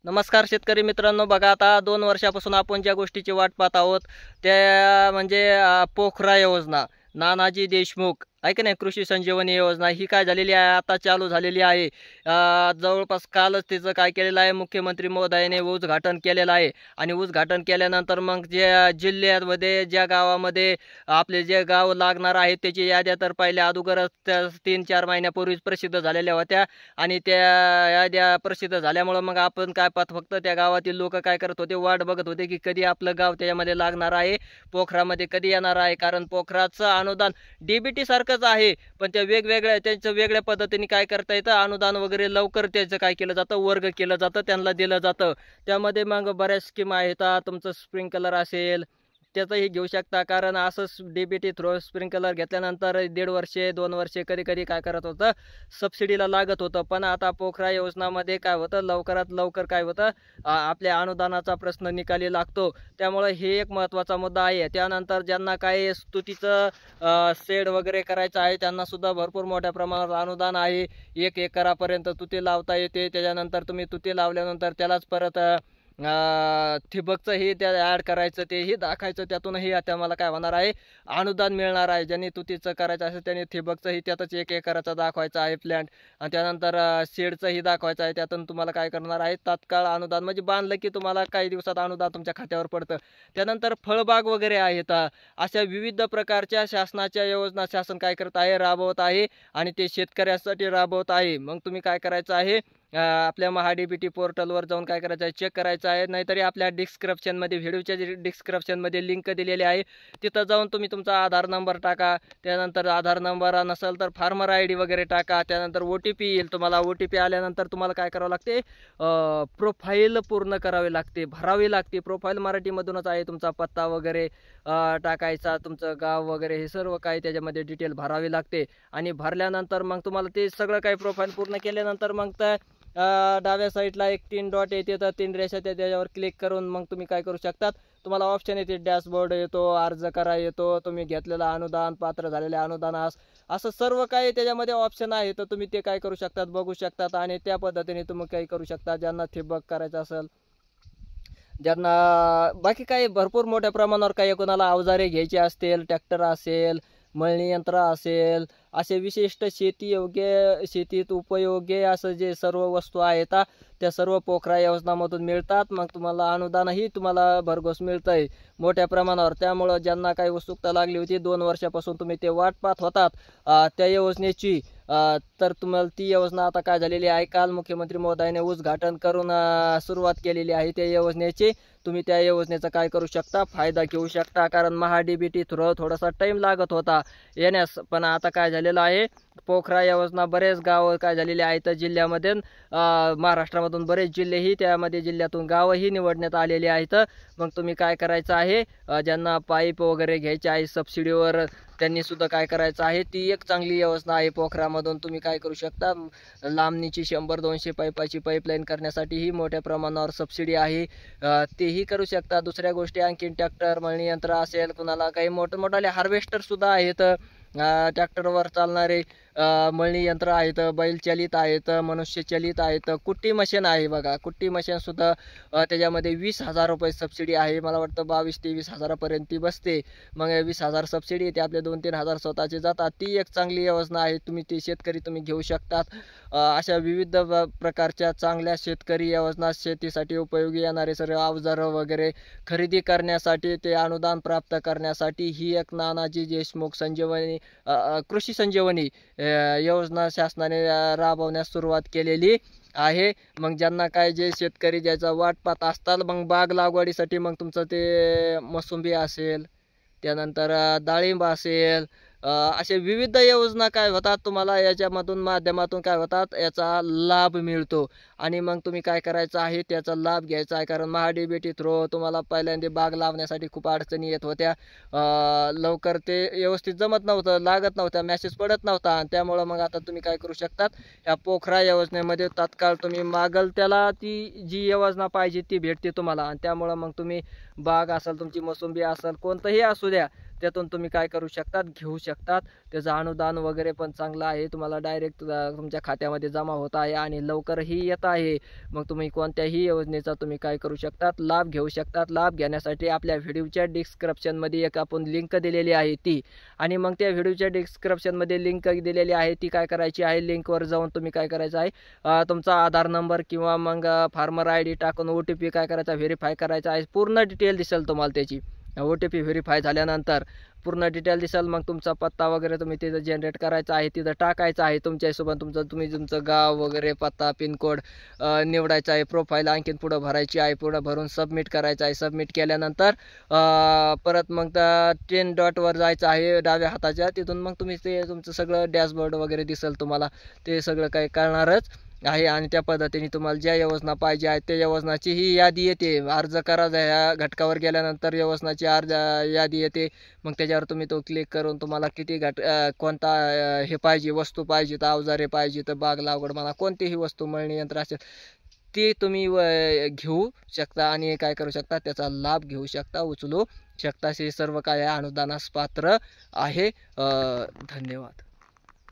नमस्कार शेतकरी मित्रांनो, बघा आता 2 वर्षापासून आपण ज्या गोष्टीची वाट पाहत आहोत त्या म्हणजे पोखरा योजना, नानाजी देशमुख आहे की नाही, कृषी संजीवनी योजना ही काय झालेली आहे, आता चालू झालेली आहे. जवळपास कालच तिचं काय केलेलं आहे, मुख्यमंत्री महोदयाने उद्घाटन केलेलं आहे. आणि उद्घाटन केल्यानंतर मग जे जिल्ह्यामध्ये ज्या गावामध्ये आपले जे गाव लागणार आहेत त्याची याद्या तर पहिल्या अगोदरच त्या 3-4 महिन्यापूर्वीच प्रसिद्ध झालेल्या होत्या. आणि त्या याद्या प्रसिद्ध झाल्यामुळं मग आपण काय पाहत, फक्त त्या गावातील लोक काय करत होते, वाट बघत होते की कधी आपलं गाव त्याच्यामध्ये लागणार आहे, पोखरामध्ये कधी येणार आहे. कारण पोखराचं अनुदान डीबीटी सारखंच आहे, पण त्या वेगवेगळ्या त्यांचं वेगळ्या पद्धतीने काय करता येतं, अनुदान वगैरे लवकर त्याचं काय केलं जातं, वर्ग केलं जातं, त्यांना दिलं जातं. त्यामध्ये मग बऱ्याच स्कीम आहेत. तुमचं स्प्रिंकलर असेल त्याचंही घेऊ शकता. कारण असंच डीबीटी थ्रू स्प्रिंकलर घेतल्यानंतर 1.5 वर्षे 2 वर्षे कधी कधी काय करत होतं, सबसिडीला लागत होतं. पण आता पोखरा योजनामध्ये काय होतं, लवकरात लवकर काय होतं, आपल्या अनुदानाचा प्रश्न निकाली लागतो. त्यामुळे हे एक महत्त्वाचा मुद्दा आहे. त्यानंतर ज्यांना काही स्तुतीचं शेड वगैरे करायचं आहे त्यांना सुद्धा भरपूर मोठ्या प्रमाणात अनुदान आहे. 1 एकरापर्यंत तुती लावता येते. त्याच्यानंतर तुम्ही तुती लावल्यानंतर त्यालाच परत ठिबकचं हे त्या ॲड करायचं, तेही दाखायचं. त्यातूनही आता मला काय होणार आहे, अनुदान मिळणार आहे. ज्यांनी तुतीचं करायचं असेल त्यांनी ठिबकचंही त्यातच 1 एकराचा दाखवायचं आहे प्लॅन्ट. आणि त्यानंतर शेडचंही दाखवायचं आहे. त्यातून तुम्हाला काय करणार आहे, तात्काळ अनुदान म्हणजे बांधलं की तुम्हाला काही दिवसात अनुदान तुमच्या खात्यावर पडतं. त्यानंतर फळबाग वगैरे आहेत. अशा विविध प्रकारच्या शासनाच्या योजना शासन काय करत आहे, राबवत आहे. आणि ते शेतकऱ्यासाठी राबवत आहे. मग तुम्ही काय करायचं आहे, आपल्या महाडीबीटी पोर्टलवर जाऊन काय करायचं आहे, चेक करायचं आहे. नाहीतरी आपल्या डिस्क्रिप्शनमध्ये, व्हिडिओच्या डिस्क्रिप्शनमध्ये लिंक दिलेली आहे, तिथं जाऊन तुम्ही तुमचा आधार नंबर टाका. त्यानंतर आधार नंबर नसेल तर फार्मर ID वगैरे टाका. त्यानंतर OTP येईल तुम्हाला. OTP आल्यानंतर तुम्हाला काय करावं लागते, प्रोफाईल पूर्ण करावी लागते, भरावी लागते. प्रोफाईल मराठीमधूनच आहे. तुमचा पत्ता वगैरे टाकायचा, तुमचं गाव वगैरे हे सर्व काही त्याच्यामध्ये डिटेल भरावी लागते. आणि भरल्यानंतर मग तुम्हाला ते सगळं काही प्रोफाईल पूर्ण केल्यानंतर मग त्या डाव्या साईडला एक 3 डॉट येते, तर 3 रेषा त्याच्यावर क्लिक करून मग तुम्ही काय करू शकतात, तुम्हाला ऑप्शन येते, डॅशबोर्ड येतो, अर्ज करा येतो, तुम्ही घेतलेलं अनुदान, पात्र झालेले अनुदानास, असं सर्व काही त्याच्यामध्ये ऑप्शन आहे. तर तुम्ही ते काय करू शकतात, बघू शकतात. आणि त्या पद्धतीने तुम्ही काय करू शकता, ज्यांना ठिबक करायचं असेल, ज्यांना बाकी काही भरपूर मोठ्या प्रमाणावर काही कोणाला अवजारे घ्यायची असतील, ट्रॅक्टर असेल, मळणी यंत्र असेल, असे विशिष्ट शेती योग्य, शेतीत उपयोगी असं जे सर्व वस्तू आहेत त्या सर्व पोखरा योजनामधून मिळतात. मग तुम्हाला अनुदानही तुम्हाला भरघोस मिळतं आहे मोठ्या प्रमाणावर. त्यामुळं ज्यांना काही उत्सुकता लागली होती, 2 वर्षापासून तुम्ही ते वाट पाहत होतात त्या योजनेची, तर तुम्हाला ती योजना आता काय झालेली आहे, काल मुख्यमंत्री महोदयाने उद्घाटन करून सुरुवात केलेली आहे त्या योजनेची. तुम्ही त्या योजनेचा काय करू शकता, फायदा घेऊ शकता. कारण महाडीबीटी थ्रू थोडासा टाईम लागत होता येण्यास, पण आता काय झालेलं आहे, पोखरा योजना बरेच गाव काय झालेले आहेत जिल्ह्यामध्ये. महाराष्ट्रामधून बरेच जिल्हेही त्यामध्ये, जिल्ह्यातून गावही निवडण्यात आलेले आहेत. मग तुम्ही काय करायचं आहे, ज्यांना पाईप वगैरे घ्यायचे आहे सबसिडीवर, त्यांनी सुद्धा काय करायचं आहे, ती एक चांगली योजना आहे. पोखरामधून तुम्ही काय करू शकता, लांबणीची 100-200 पाईपाची पाईपलाईन करण्यासाठीही मोठ्या प्रमाणावर सबसिडी आहे, तेही करू शकता. दुसऱ्या गोष्टी आणखीन ट्रॅक्टर, मळणी यंत्र असेल, कुणाला काही मोठमोठाले हार्वेस्टर सुद्धा आहेत, ट्रॅक्टरवर चालणारे मळणी यंत्र आहेत, बैलचलित आहेत, मनुष्यचलित आहेत, कुट्टी मशीन आहे. बघा, कुट्टी मशीन सुद्धा त्याच्यामध्ये 20,000 रुपये सबसिडी आहे. मला वाटतं 22-23 हजारापर्यंत ती बसते. मग 20,000 सबसिडी येते, आपले 2-3 हजार स्वतःचे जातात. ती एक चांगली योजना आहे, तुम्ही ती शेतकरी तुम्ही घेऊ शकतात. अशा विविध प्रकारच्या चांगल्या शेतकरी योजना, शेतीसाठी उपयोगी येणारे सर्व अवजारं वगैरे खरेदी करण्यासाठी, ते अनुदान प्राप्त करण्यासाठी ही एक नानाजी देशमुख संजीवनी, कृषी संजीवनी योजना शासनाने राबवण्यास सुरुवात केलेली आहे. मग ज्यांना काय, जे शेतकरी ज्याचा वाट पाहत असतात, मग बाग लागवडीसाठी, मग तुमचं ते मोसंबी असेल, त्यानंतर डाळिंब असेल, असे विविध योजना काय होतात, तुम्हाला याच्यामधून माध्यमातून काय होतात, याचा लाभ मिळतो. आणि मग तुम्ही काय करायचं आहे, त्याचा लाभ घ्यायचा आहे. कारण महाडीबीटी थ्रू तुम्हाला पहिल्यांदा बाग लावण्यासाठी खूप अडचणी येत होत्या, लवकर ते व्यवस्थित जमत नव्हतं, लागत नव्हत्या, मॅसेज पडत नव्हता. आणि त्यामुळं मग आता तुम्ही काय करू शकतात, या पोखरा योजनेमध्ये तात्काळ तुम्ही मागल त्याला ती जी योजना पाहिजे ती भेटते तुम्हाला. आणि त्यामुळं मग तुम्ही बाग असेल, तुमची मोसंबी असेल, कोणतंही असू द्या, त्यातून तुम्ही काय करू शकतात, घेऊ शकतात. त्याचं अनुदान वगैरे पण चांगलं आहे, तुम्हाला डायरेक्ट तुमच्या खात्यामध्ये जमा होत आहे आणि लवकरही येत आहे. मग तुम्ही कोणत्याही योजनेचा तुम्ही काय करू शकतात, लाभ घेऊ शकतात. लाभ घेण्यासाठी आपल्या व्हिडिओच्या डिस्क्रिप्शनमध्ये एक आपण लिंक दिलेली आहे ती, आणि मग त्या व्हिडिओच्या डिस्क्रिप्शनमध्ये लिंक दिलेली आहे ती काय करायची आहे, लिंकवर जाऊन तुम्ही काय करायचं आहे, तुमचा आधार नंबर किंवा मग फार्मर ID टाकून OTP काय करायचा, व्हेरीफाय करायचा आहे. पूर्ण डिटेल दिसेल तुम्हाला त्याची. OTP व्हेरीफाय झाल्यानंतर पूर्ण डिटेल दिसेल. मग तुमचा पत्ता वगैरे तुम्ही तिथं जनरेट करायचा आहे, तिथं टाकायचं आहे. तुमच्या हिशोबाने तुम्ही तुमचं गाव वगैरे, पत्ता, पिनकोड निवडायचा आहे. प्रोफाईल आणखीन पुढं भरायची आहे, पुढं भरून सबमिट करायचं आहे. सबमिट केल्यानंतर परत मग 10 डॉटवर जायचं आहे डाव्या हाताच्या, तिथून मग तुम्ही ते तुमचं सगळं डॅशबोर्ड वगैरे दिसेल तुम्हाला, ते सगळं काही कळणारच आहे. आणि त्या पद्धतीने तुम्हाला ज्या योजना पाहिजे आहे त्या योजनाची ही यादी येते. अर्ज करा, ह्या घटकावर गेल्यानंतर योजनाची यादी येते. मग त्याच्यावर तुम्ही तो क्लिक करून तुम्हाला किती कोणता हे पाहिजे, वस्तू पाहिजे, तर अवजारे पाहिजे, तर बाग लागवड म्हणा, कोणतीही वस्तू, मळणी यंत्र असेल ती तुम्ही घेऊ शकता आणि काय करू शकता, त्याचा लाभ घेऊ शकता, उचलू शकता. हे सर्व काय अनुदानास पात्र आहे. धन्यवाद.